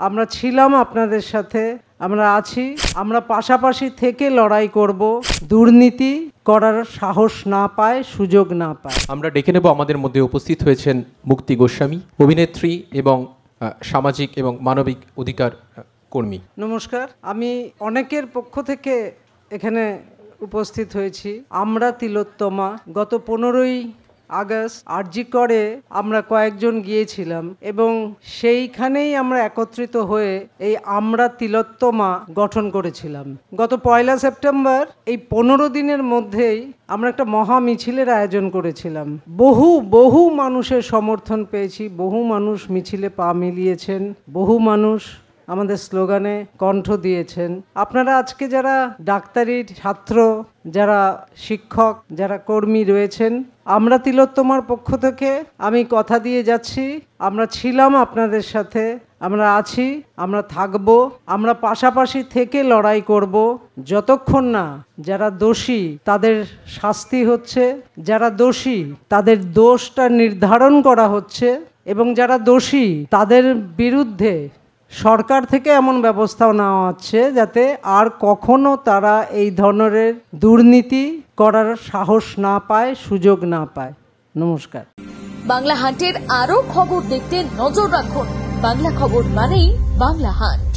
আমরা ছিলাম আপনাদের সাথে, আমরা আছি, আমরা পাশাপাশি থেকে লড়াই করব, দুর্নীতি করার সাহস না পায়, সুযোগ না পায়। আমরা ডেকে নেব আমাদের মধ্যে উপস্থিত হয়েছেন মুক্তি গোস্বামী, অভিনেত্রী এবং সামাজিক এবং মানবিক অধিকার কর্মী। নমস্কার, আমি অনেকের পক্ষ থেকে এখানে উপস্থিত হয়েছি। আমরা তিলোত্তমা গত 15ই আগস্ট আরজি করে আমরা কয়েকজন গিয়েছিলাম এবং সেইখানেই আমরা একত্রিত হয়ে এই আমরা তিলোত্তমা গঠন করেছিলাম। গত 1 সেপ্টেম্বর এই 15 দিনের মধ্যেই আমরা একটা মহা মিছিলের আয়োজন করেছিলাম। বহু মানুষের সমর্থন পেয়েছি, বহু মানুষ মিছিলে পা মিলিয়েছেন, বহু মানুষ আমাদের স্লোগানে কণ্ঠ দিয়েছেন। আপনারা আজকে যারা ডাক্তারি ছাত্র, যারা শিক্ষক, যারা কর্মী রয়েছেন, আমরা তিলোত্তমার পক্ষ থেকে আমি কথা দিয়ে যাচ্ছি, আমরা ছিলাম আপনাদের সাথে, আমরা আছি, আমরা থাকব, আমরা পাশাপাশি থেকে লড়াই করব যতক্ষণ না যারা দোষী তাদের শাস্তি হচ্ছে, যারা দোষী তাদের দোষটা নির্ধারণ করা হচ্ছে এবং যারা দোষী তাদের বিরুদ্ধে সরকার থেকে এমন ব্যবস্থাও নেওয়া হচ্ছে যাতে আর কখনো তারা এই ধরনের দুর্নীতি করার সাহস না পায়, সুযোগ না পায়। নমস্কার। বাংলা হান্টের আরো খবর দেখতে নজর রাখুন। বাংলা খবর মানেই বাংলা হান্ট।